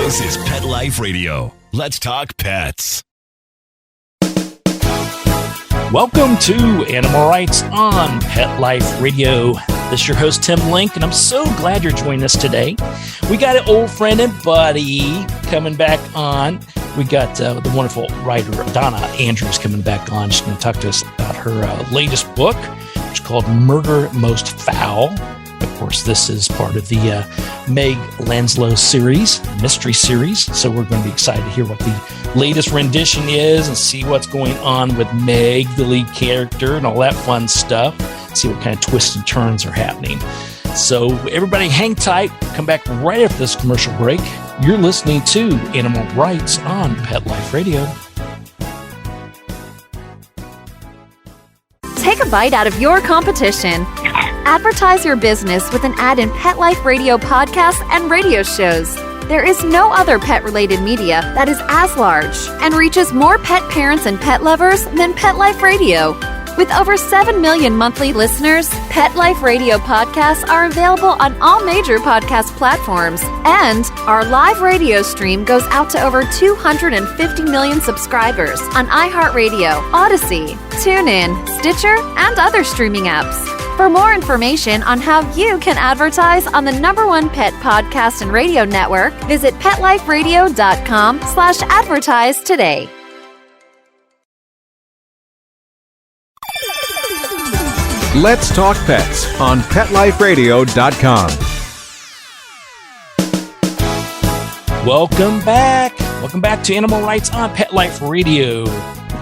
This is Pet Life Radio. Let's talk pets. Welcome to Animal Rights on Pet Life Radio. This is your host, Tim Link, and I'm so glad you're joining us today. We got an old friend and buddy coming back on. We got the wonderful writer, Donna Andrews, coming back on. She's going to talk to us about her latest book, which is called Murder, Most Fowl. Of course, this is part of the Meg Langslow series, mystery series. So we're going to be excited to hear what the latest rendition is and see what's going on with Meg, the lead character, and all that fun stuff. See what kind of twists and turns are happening. So everybody hang tight. Come back right after this commercial break. You're listening to Animal Rights on Pet Life Radio. Take a bite out of your competition. Advertise your business with an ad in Pet Life Radio podcasts and radio shows. There is no other pet-related media that is as large and reaches more pet parents and pet lovers than Pet Life Radio. With over 7 million monthly listeners, Pet Life Radio podcasts are available on all major podcast platforms, and our live radio stream goes out to over 250 million subscribers on iHeartRadio, Odyssey, TuneIn, Stitcher, and other streaming apps. For more information on how you can advertise on the #1 pet podcast and radio network, visit PetLifeRadio.com/advertise today. Let's Talk Pets on PetLifeRadio.com. Welcome back. Welcome back to Animal Rights on Pet Life Radio.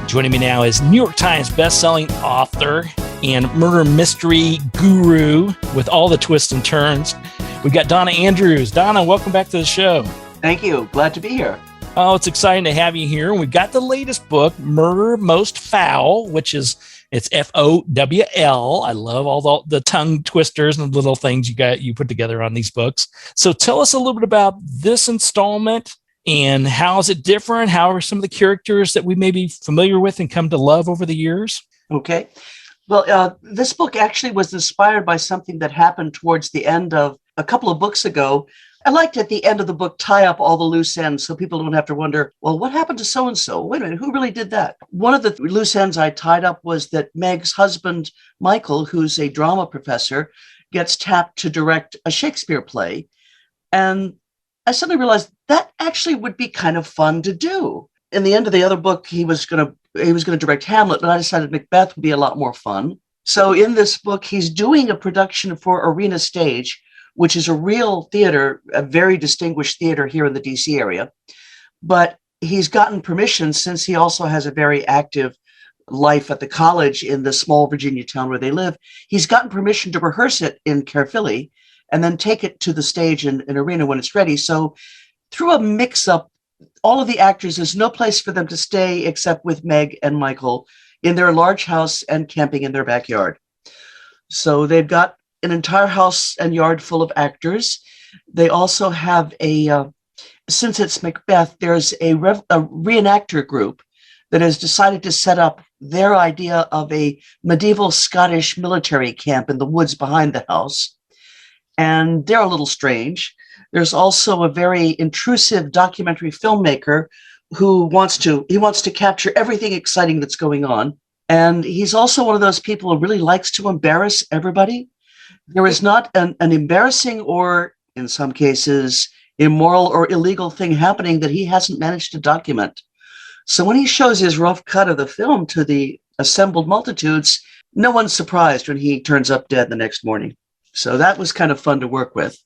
Joining me now is New York Times bestselling author and murder mystery guru with all the twists and turns. We've got Donna Andrews. Donna, welcome back to the show. Thank you. Glad to be here. Oh, it's exciting to have you here. We've got the latest book, Murder, Most Fowl, which is, it's F-O-W-L. I love all the tongue twisters and little things you put together on these books. So tell us a little bit about this installment and how is it different? How are some of the characters that we may be familiar with and come to love over the years? Okay. Well, this book actually was inspired by something that happened towards the end of a couple of books ago. I liked at the end of the book tie up all the loose ends so people don't have to wonder, well, what happened to so-and-so? Wait a minute, who really did that? One of the loose ends I tied up was that Meg's husband, Michael, who's a drama professor, gets tapped to direct a Shakespeare play. And I suddenly realized that actually would be kind of fun to do. In the end of the other book, he was going to direct Hamlet, but I decided Macbeth would be a lot more fun. So in this book, he's doing a production for Arena Stage, which is a real theater, a very distinguished theater here in the DC area. But he's gotten permission, since he also has a very active life at the college in the small Virginia town where they live. He's gotten permission to rehearse it in Caerphilly and then take it to the stage in Arena when it's ready. So through a mix-up, all of the actors, there's no place for them to stay except with Meg and Michael in their large house and camping in their backyard. So they've got an entire house and yard full of actors. They also have since it's Macbeth, there's a reenactor group that has decided to set up their idea of a medieval Scottish military camp in the woods behind the house. And they're a little strange. There's also a very intrusive documentary filmmaker who wants to capture everything exciting that's going on. And he's also one of those people who really likes to embarrass everybody. There is not an embarrassing or, in some cases, immoral or illegal thing happening that he hasn't managed to document. So when he shows his rough cut of the film to the assembled multitudes, no one's surprised when he turns up dead the next morning. So that was kind of fun to work with.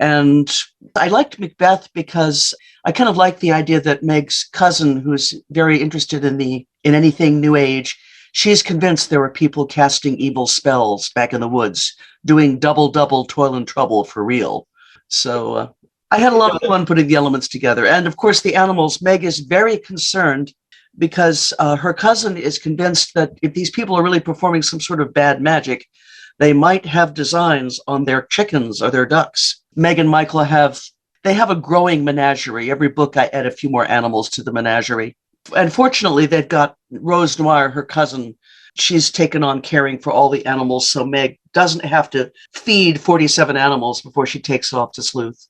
And I liked Macbeth because I kind of like the idea that Meg's cousin, who's very interested in anything New Age, she's convinced there were people casting evil spells back in the woods, doing double toil and trouble for real. So I had a lot of fun putting the elements together. And of course, the animals, Meg is very concerned because her cousin is convinced that if these people are really performing some sort of bad magic, they might have designs on their chickens or their ducks. Meg and Michael have a growing menagerie. Every book I add a few more animals to the menagerie. And fortunately, they've got Rose Noire, her cousin. She's taken on caring for all the animals, so Meg doesn't have to feed 47 animals before she takes off to sleuth.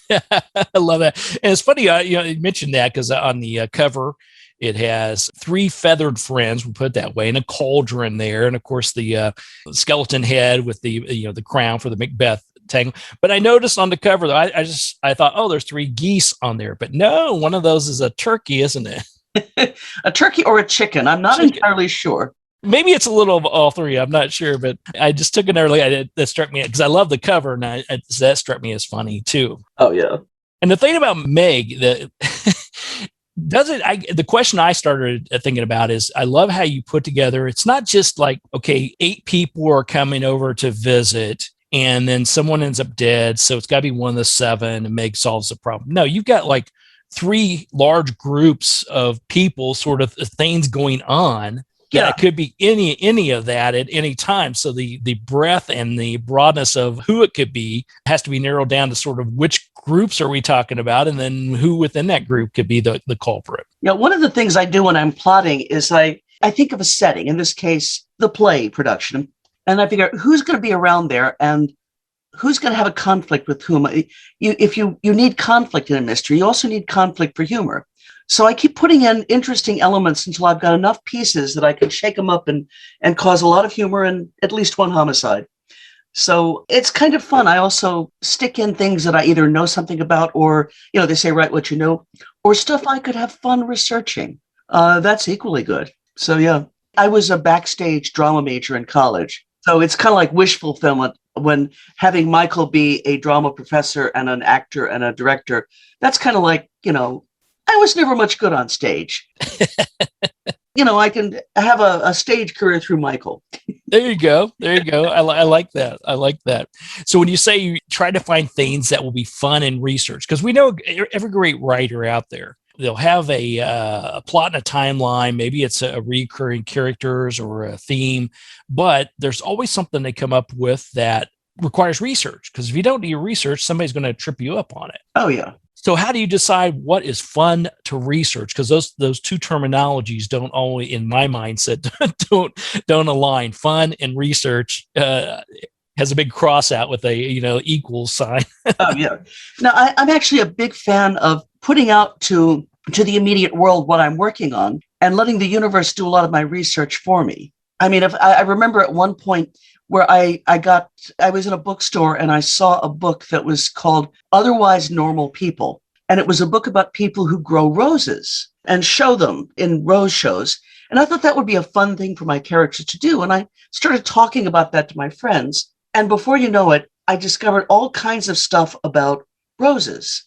I love that. And it's funny, you mentioned that because on the cover, it has three feathered friends, we'll put it that way, and a cauldron there. And of course, the skeleton head with the crown for the Macbeth tangle. But I noticed on the cover, though, I thought, oh, there's three geese on there. But no, one of those is a turkey, isn't it? A turkey or a chicken. I'm not entirely sure. Maybe it's a little of all three. I'm not sure, but I just took an early. That struck me because I love the cover, and that struck me as funny too. Oh yeah. And the thing about Meg, the question I started thinking about is I love how you put together. It's not just like, okay, 8 people are coming over to visit, and then someone ends up dead, so it's got to be one of the 7, and Meg solves the problem. No, you've got like 3 large groups of people, sort of things going on. Yeah, it could be any of that at any time. So the breadth and the broadness of who it could be has to be narrowed down to sort of which groups are we talking about, and then who within that group could be the culprit. Yeah, one of the things I do when I'm plotting is I think of a setting, in this case, the play production, and I figure who's going to be around there and who's going to have a conflict with whom. If you need conflict in a mystery, you also need conflict for humor. So I keep putting in interesting elements until I've got enough pieces that I can shake them up and cause a lot of humor and at least one homicide. So it's kind of fun. I also stick in things that I either know something about, or, they say, write what you know, or stuff I could have fun researching. That's equally good. So yeah, I was a backstage drama major in college. So it's kind of like wish fulfillment when having Michael be a drama professor and an actor and a director. That's kind of like, I was never much good on stage. I can have a stage career through Michael. There you go. I like that. I like that. So when you say you try to find things that will be fun in research, because we know every great writer out there, they'll have a plot and a timeline. Maybe it's a recurring characters or a theme, but there's always something they come up with that requires research. Because if you don't do your research, somebody's going to trip you up on it. Oh, yeah. So how do you decide what is fun to research? Because those two terminologies don't always, in my mindset, don't align. Fun and research has a big cross out with a equal sign. Oh yeah. Now I'm actually a big fan of putting out to the immediate world what I'm working on and letting the universe do a lot of my research for me. I mean, if I remember at one point where I was in a bookstore and I saw a book that was called Otherwise Normal People. And it was a book about people who grow roses and show them in rose shows. And I thought that would be a fun thing for my character to do. And I started talking about that to my friends. And before you know it, I discovered all kinds of stuff about roses.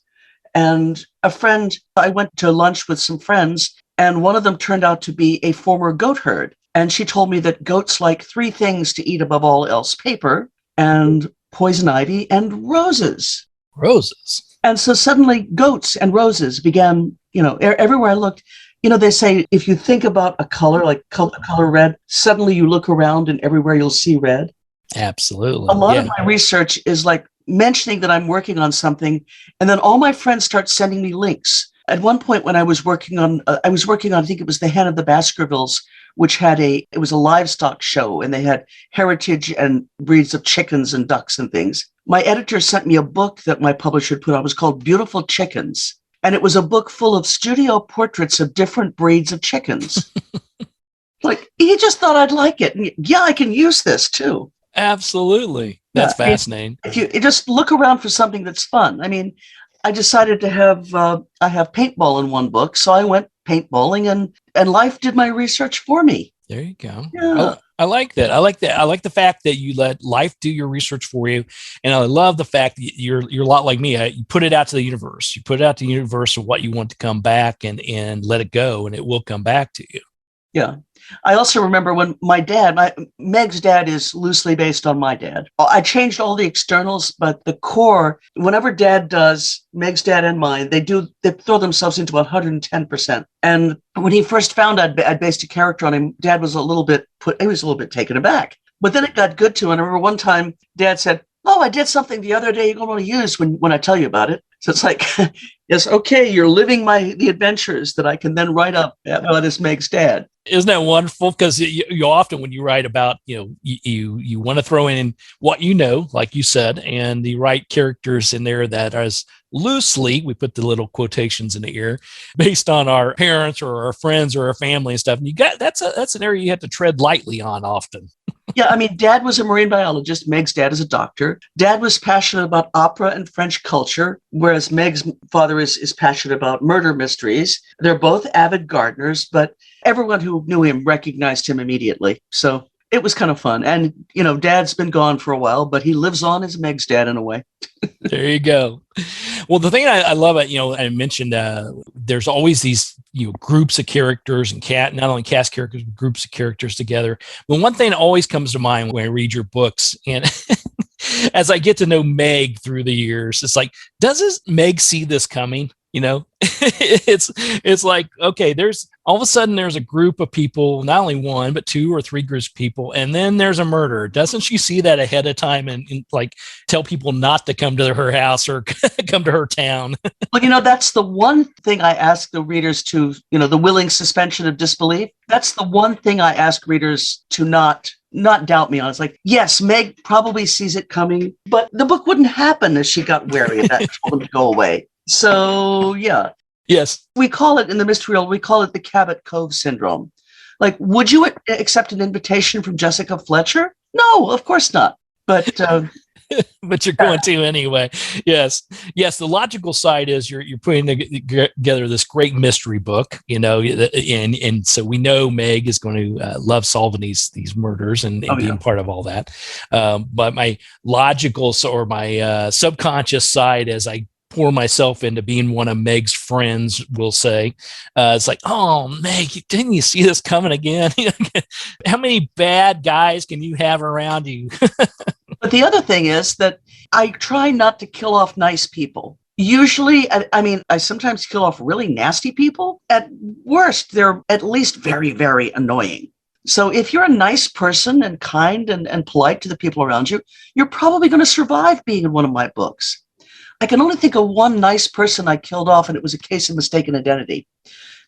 And I went to lunch with some friends, and one of them turned out to be a former goat herd. And she told me that goats like 3 things to eat above all else: paper and poison ivy and roses. Roses. And so suddenly goats and roses began, everywhere I looked. They say if you think about a color, like the color red, suddenly you look around and everywhere you'll see red. Absolutely. A lot of my research is like mentioning that I'm working on something, and then all my friends start sending me links. At one point when I was working on, I think it was The Hen of the Baskervilles, which it was a livestock show, and they had heritage and breeds of chickens and ducks and things. My editor sent me a book that my publisher put out. It was called Beautiful Chickens. And it was a book full of studio portraits of different breeds of chickens. Like, he just thought I'd like it. And yeah, I can use this too. Absolutely. That's fascinating. If you just look around for something that's fun. I mean, I decided to have paintball in one book. So I went paintballing, and life did my research for me. There you go. Yeah. I like that. I like the fact that you let life do your research for you. And I love the fact that you're a lot like me. You put it out to the universe. You put it out to the universe of what you want to come back, and let it go, and it will come back to you. Yeah. I also remember when Meg's dad is loosely based on my dad. I changed all the externals, but the core, whenever Dad does, Meg's dad and mine, they throw themselves into 110%. And when he first found I'd based a character on him, Dad was a little bit taken aback. But then it got good to him. And I remember one time Dad said, "Oh, I did something the other day you're going to use when I tell you about it." So it's like, yes, okay, you're living the adventures that I can then write up about as Meg's dad. Isn't that wonderful? Because you often, when you write about, you want to throw in what you know, like you said, and the right characters in there that are as loosely, we put the little quotations in the air, based on our parents or our friends or our family and stuff. And that's an area you have to tread lightly on often. Yeah, I mean, Dad was a marine biologist. Meg's dad is a doctor. Dad was passionate about opera and French culture, whereas Meg's father is passionate about murder mysteries. They're both avid gardeners, but everyone who knew him recognized him immediately. So it was kind of fun. And, Dad's been gone for a while, but he lives on as Meg's dad in a way. There you go. Well, the thing I love, I mentioned there's always these groups of characters and not only cast characters, but groups of characters together. But one thing that always comes to mind when I read your books, and as I get to know Meg through the years, it's like, does Meg see this coming? It's like, okay, there's all of a sudden there's a group of people, not only one, but two or three groups of people. And then there's a murder. Doesn't she see that ahead of time and like tell people not to come to her house or come to her town? Well, that's the one thing I ask the readers to, the willing suspension of disbelief. That's the one thing I ask readers to not doubt me on. It's like, yes, Meg probably sees it coming, but the book wouldn't happen if she got wary of that and told him to go away. So, yeah. Yes. We call it in the mystery world, we call it the Cabot Cove syndrome. Like, would you accept an invitation from Jessica Fletcher? No, of course not. But but you're going to anyway. Yes. The logical side is you're putting together this great mystery book, and so we know Meg is going to love solving these murders and being part of all that. But my logical or my subconscious side, as I pour myself into being one of Meg's friends, will say, it's like, oh, Meg, didn't you see this coming again? How many bad guys can you have around you? But the other thing is that I try not to kill off nice people. Usually, I sometimes kill off really nasty people. At worst, they're at least very, very annoying. So if you're a nice person and kind and polite to the people around you, you're probably going to survive being in one of my books. I can only think of one nice person I killed off, and it was a case of mistaken identity.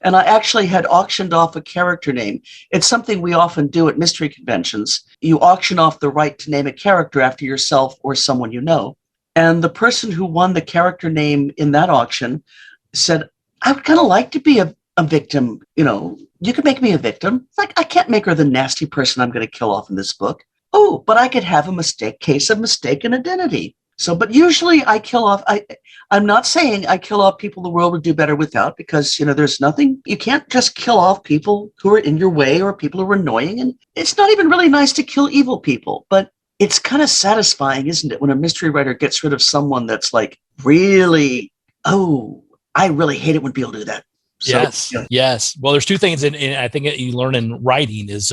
And I actually had auctioned off a character name. It's something we often do at mystery conventions. You auction off the right to name a character after yourself or someone you know. And the person who won the character name in that auction said, I would kind of like to be a victim. You could make me a victim. It's like, I can't make her the nasty person I'm going to kill off in this book. Oh, but I could have a case of mistaken identity. So, but usually I kill off, I'm not saying I kill off people the world would do better without, because, there's nothing, you can't just kill off people who are in your way or people who are annoying. And it's not even really nice to kill evil people, but it's kind of satisfying, isn't it? When a mystery writer gets rid of someone that's like, really, oh, I really hate it when people do that. So, yes. Well, there's two things, and I think that you learn in writing is,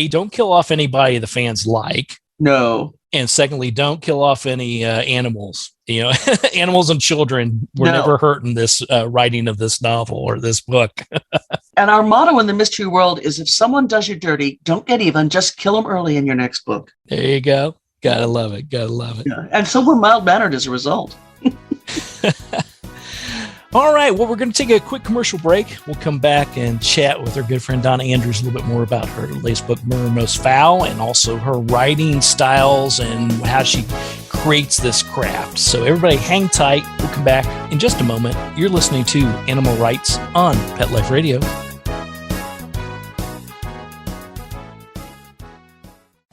don't kill off anybody the fans like. No. And secondly, don't kill off any animals. Animals and children were never hurt in this writing of this novel or this book. And our motto in the mystery world is, if someone does you dirty, don't get even, just kill them early in your next book. There you go. Gotta love it. Yeah. And so we're mild-mannered as a result. All right. Well, we're going to take a quick commercial break. We'll come back and chat with our good friend Donna Andrews a little bit more about her latest book, Most Fowl, and also her writing styles and how she creates this craft. So everybody hang tight. We'll come back in just a moment. You're listening to Animal Rights on Pet Life Radio.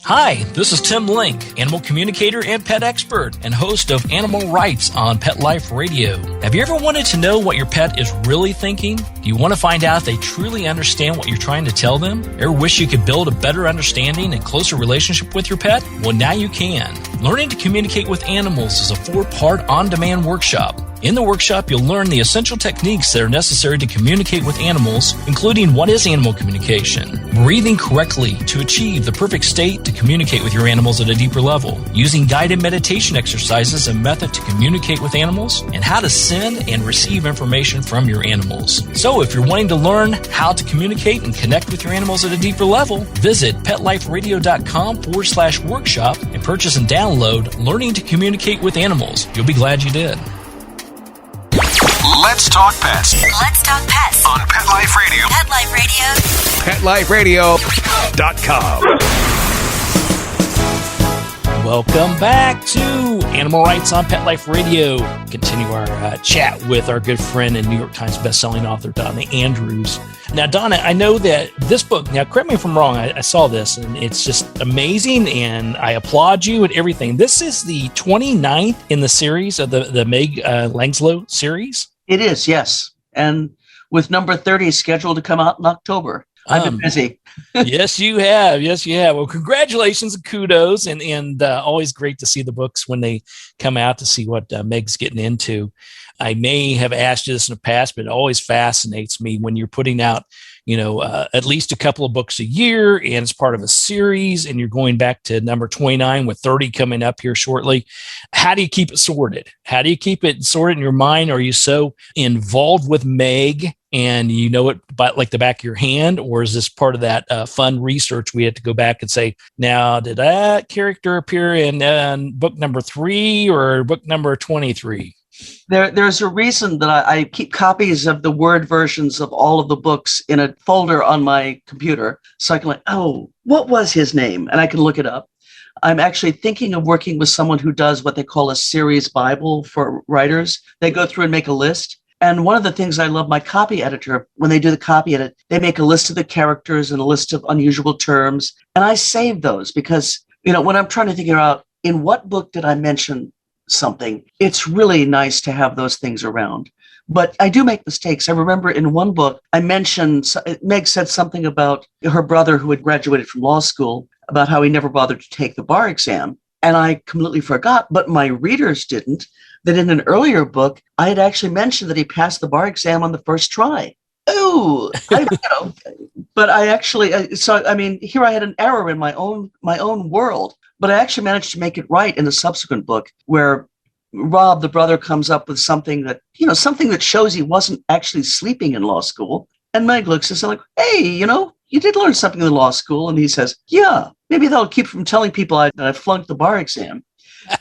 Hi, this is Tim Link, animal communicator and pet expert and host of Animal Rights on Pet Life Radio. Have you ever wanted to know what your pet is really thinking? Do you want to find out if they truly understand what you're trying to tell them? Ever wish you could build a better understanding and closer relationship with your pet? Well, now you can. Learning to Communicate with Animals is a 4-part on-demand workshop. In the workshop, you'll learn the essential techniques that are necessary to communicate with animals, including what is animal communication, breathing correctly to achieve the perfect state to communicate with your animals at a deeper level, using guided meditation exercises and method to communicate with animals, and how to send and receive information from your animals. So if you're wanting to learn how to communicate and connect with your animals at a deeper level, visit PetLifeRadio.com/workshop and purchase and download Learning to Communicate with Animals. You'll be glad you did. Let's talk pets Let's talk pets. on Pet Life Radio. Pet Life Radio. PetLifeRadio.com. Welcome back to Animal Rights on Pet Life Radio. Continue our chat with our good friend and New York Times bestselling author, Donna Andrews. Now, Donna, I know that this book, now correct me if I'm wrong, I saw this and it's just amazing and I applaud you and everything. This is the 29th in the series of the Meg Langslow series? It is, yes. And with number 30 scheduled to come out in October. I've been busy. Yes, you have. Yes, you have. Well, congratulations and kudos. And always great to see the books when they come out to see what Meg's getting into. I may have asked you this in the past, but it always fascinates me when you're putting out, at least a couple of books a year and it's part of a series and you're going back to number 29 with 30 coming up here shortly. How do you keep it sorted? How do you keep it sorted in your mind? Are you so involved with Meg and you know it by like the back of your hand, or is this part of that fun research we had to go back and say, now, did that character appear in book number 3 or book number 23? There's a reason that I keep copies of the Word versions of all of the books in a folder on my computer. So I can what was his name? And I can look it up. I'm actually thinking of working with someone who does what they call a series Bible for writers. They go through and make a list. And one of the things I love, my copy editor, when they do the copy edit, they make a list of the characters and a list of unusual terms. And I save those because, when I'm trying to figure out in what book did I mention something, it's really nice to have those things around. But I do make mistakes. I remember in one book, I mentioned, Meg said something about her brother who had graduated from law school, about how he never bothered to take the bar exam. And I completely forgot, but my readers didn't, that in an earlier book, I had actually mentioned that he passed the bar exam on the first try. Oh, but I actually, here I had an error in my own world, but I actually managed to make it right in the subsequent book where Rob, the brother, comes up with something that, something that shows he wasn't actually sleeping in law school. And Meg looks at us like, hey, you did learn something in law school. And he says, yeah, maybe that'll keep from telling people that I flunked the bar exam.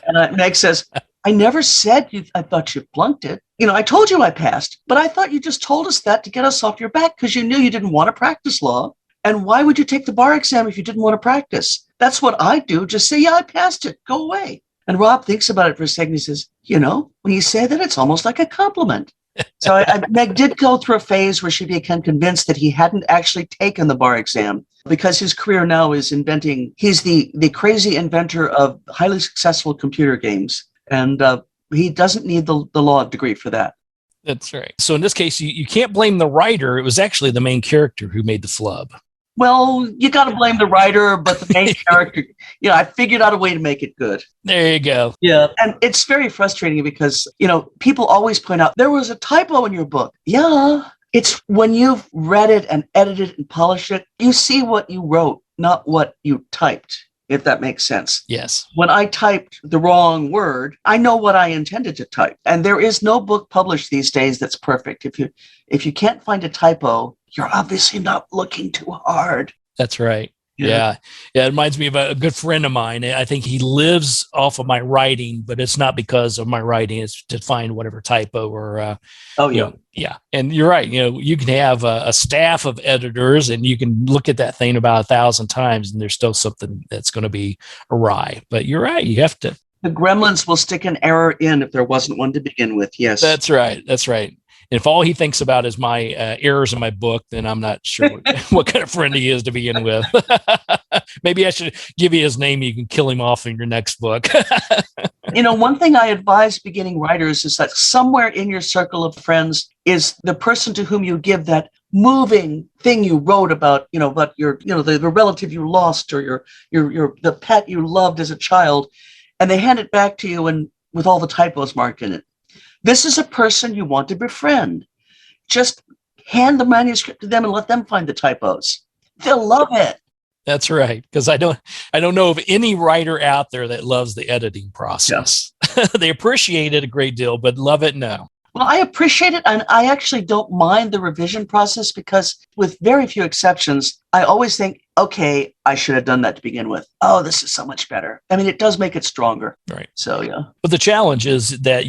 And Meg says, I never said I thought you flunked it. I told you I passed, but I thought you just told us that to get us off your back because you knew you didn't want to practice law. And why would you take the bar exam if you didn't want to practice? That's what I do. Just say, yeah, I passed it. Go away. And Rob thinks about it for a second. He says, when you say that, it's almost like a compliment. So Meg did go through a phase where she became convinced that he hadn't actually taken the bar exam because his career now is inventing. He's the crazy inventor of highly successful computer games. And he doesn't need the law degree for that. That's right. So in this case, you can't blame the writer. It was actually the main character who made the flub. Well, you got to blame the writer, but the main character, I figured out a way to make it good. There you go. Yeah. And it's very frustrating because, people always point out there was a typo in your book. Yeah. It's when you've read it and edited and polished it, you see what you wrote, not what you typed, if that makes sense. Yes. When I typed the wrong word, I know what I intended to type. And there is no book published these days that's perfect. If you can't find a typo, you're obviously not looking too hard. That's right. Yeah. It reminds me of a good friend of mine. I think he lives off of my writing, but it's not because of my writing. It's to find whatever typo or, yeah. And you're right. You can have a staff of editors and you can look at that thing about 1,000 times and there's still something that's going to be awry. But you're right. You have to. The gremlins will stick an error in if there wasn't one to begin with. Yes. That's right. If all he thinks about is my errors in my book, then I'm not sure what kind of friend he is to begin with. Maybe I should give you his name. You can kill him off in your next book. One thing I advise beginning writers is that somewhere in your circle of friends is the person to whom you give that moving thing you wrote about, about your, the relative you lost or the pet you loved as a child, and they hand it back to you and with all the typos marked in it. This is a person you want to befriend. Just hand the manuscript to them and let them find the typos. They'll love it. That's right. Because I don't know of any writer out there that loves the editing process. Yeah. They appreciate it a great deal, but love it, no. Well, I appreciate it. And I actually don't mind the revision process because with very few exceptions, I always think okay, I should have done that to begin with. Oh, this is so much better. I mean, it does make it stronger. Right. So, yeah. But the challenge is that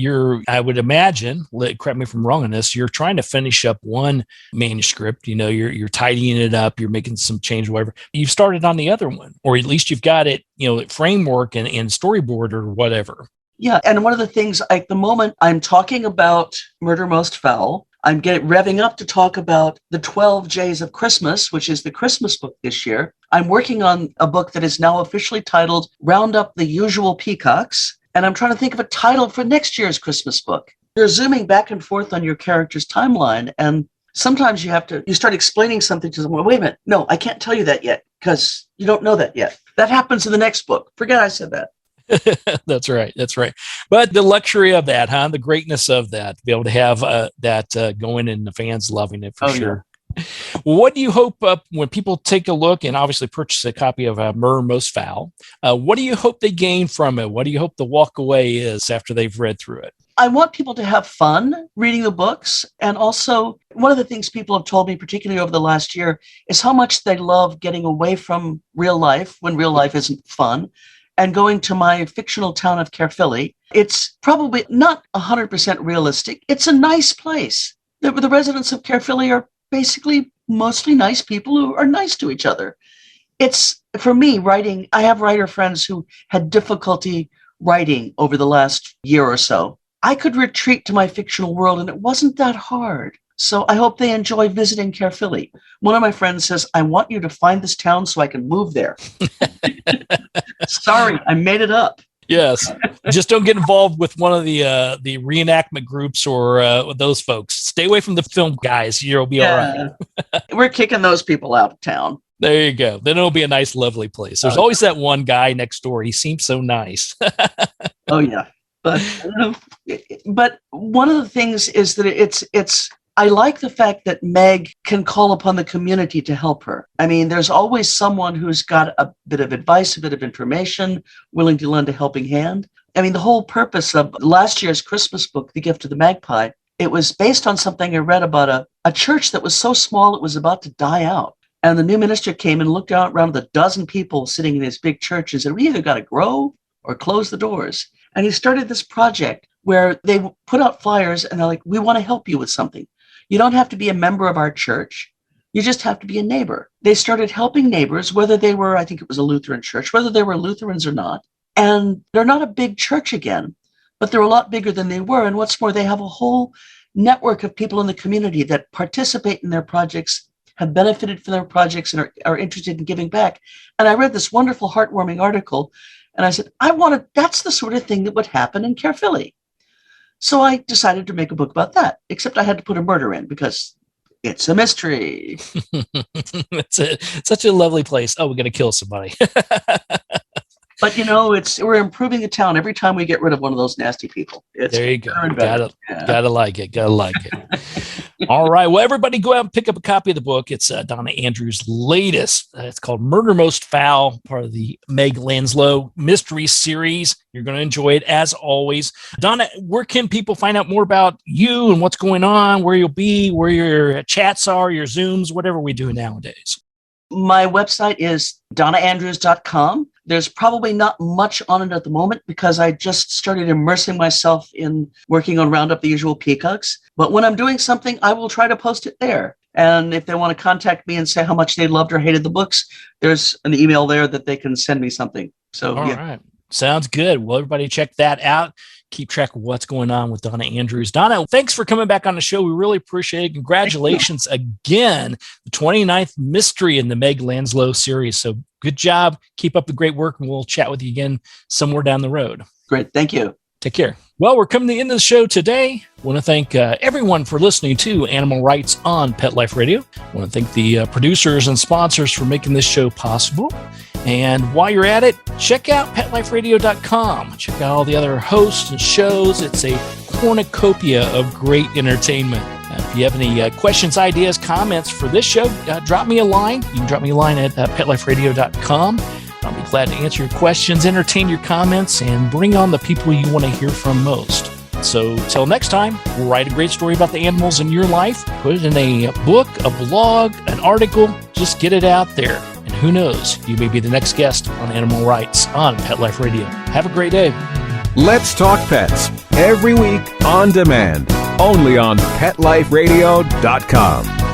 I would imagine, correct me if I'm wrong on this, you're trying to finish up one manuscript, you're tidying it up, you're making some change, whatever. You've started on the other one, or at least you've got it, framework and storyboard or whatever. Yeah. And one of the things at the moment, I'm talking about Murder Most Fowl. I'm revving up to talk about the 12 J's of Christmas, which is the Christmas book this year. I'm working on a book that is now officially titled Round Up the Usual Peacocks. And I'm trying to think of a title for next year's Christmas book. You're zooming back and forth on your character's timeline. And sometimes you start explaining something to someone. Wait a minute. No, I can't tell you that yet because you don't know that yet. That happens in the next book. Forget I said that. That's right. But the luxury of that, the greatness of that, to be able to have that going and the fans loving it for sure. Yeah. Well, what do you hope when people take a look and obviously purchase a copy of Murder Most Fowl? What do you hope they gain from it? What do you hope the walk away is after they've read through it? I want people to have fun reading the books. And also, one of the things people have told me, particularly over the last year, is how much they love getting away from real life when real life isn't fun, and going to my fictional town of Caerphilly. It's probably not 100% realistic. It's a nice place. The residents of Caerphilly are basically mostly nice people who are nice to each other. It's, for me, writing, I have writer friends who had difficulty writing over the last year or so. I could retreat to my fictional world, and it wasn't that hard. So I hope they enjoy visiting Caerphilly. One of my friends says, I want you to find this town so I can move there. Sorry, I made it up. Yes. Just don't get involved with one of the reenactment groups or those folks. Stay away from the film guys. You'll be all right. We're kicking those people out of town. There you go. Then it'll be a nice, lovely place. There's always that one guy next door. He seems so nice. Oh, yeah. But one of the things is that I like the fact that Meg can call upon the community to help her. I mean, there's always someone who's got a bit of advice, a bit of information, willing to lend a helping hand. I mean, the whole purpose of last year's Christmas book, The Gift of the Magpie, it was based on something I read about a church that was so small it was about to die out. And the new minister came and looked out around the dozen people sitting in his big church and said, we either got to grow or close the doors. And he started this project where they put out flyers and they're like, we want to help you with something. You don't have to be a member of our church. You just have to be a neighbor. They started helping neighbors, whether they were, I think it was a Lutheran church, whether they were Lutherans or not. And they're not a big church again, but they're a lot bigger than they were. And what's more, they have a whole network of people in the community that participate in their projects, have benefited from their projects, and are interested in giving back. And I read this wonderful, heartwarming article, and I said, that's the sort of thing that would happen in Caerphilly. So I decided to make a book about that, except I had to put a murder in because it's a mystery. It's such a lovely place. Oh, we're going to kill somebody. But, we're improving the town every time we get rid of one of those nasty people. There you go. Gotta like it. All right. Well, everybody go out and pick up a copy of the book. It's Donna Andrews' latest. It's called Murder Most Fowl, part of the Meg Langslow mystery series. You're going to enjoy it as always. Donna, where can people find out more about you and what's going on, where you'll be, where your chats are, your Zooms, whatever we do nowadays? My website is donnaandrews.com. There's probably not much on it at the moment because I just started immersing myself in working on Round Up the Usual Peacocks. But when I'm doing something, I will try to post it there. And if they want to contact me and say how much they loved or hated the books, there's an email there that they can send me something. So, all right. Sounds good. Well, everybody check that out. Keep track of what's going on with Donna Andrews. Donna, thanks for coming back on the show. We really appreciate it. Congratulations again. The 29th mystery in the Meg Langslow series. So good job. Keep up the great work, and we'll chat with you again somewhere down the road. Great. Thank you. Take care. Well, we're coming to the end of the show today. I want to thank everyone for listening to Animal Rights on Pet Life Radio. I want to thank the producers and sponsors for making this show possible. And while you're at it, check out PetLifeRadio.com. Check out all the other hosts and shows. It's a cornucopia of great entertainment. If you have any questions, ideas, comments for this show, drop me a line. You can drop me a line at PetLifeRadio.com. I'll be glad to answer your questions, entertain your comments, and bring on the people you want to hear from most. So till next time, we'll write a great story about the animals in your life, put it in a book, a blog, an article, just get it out there. And who knows, you may be the next guest on Animal Rights on Pet Life Radio. Have a great day. Let's Talk Pets, every week on demand, only on PetLifeRadio.com.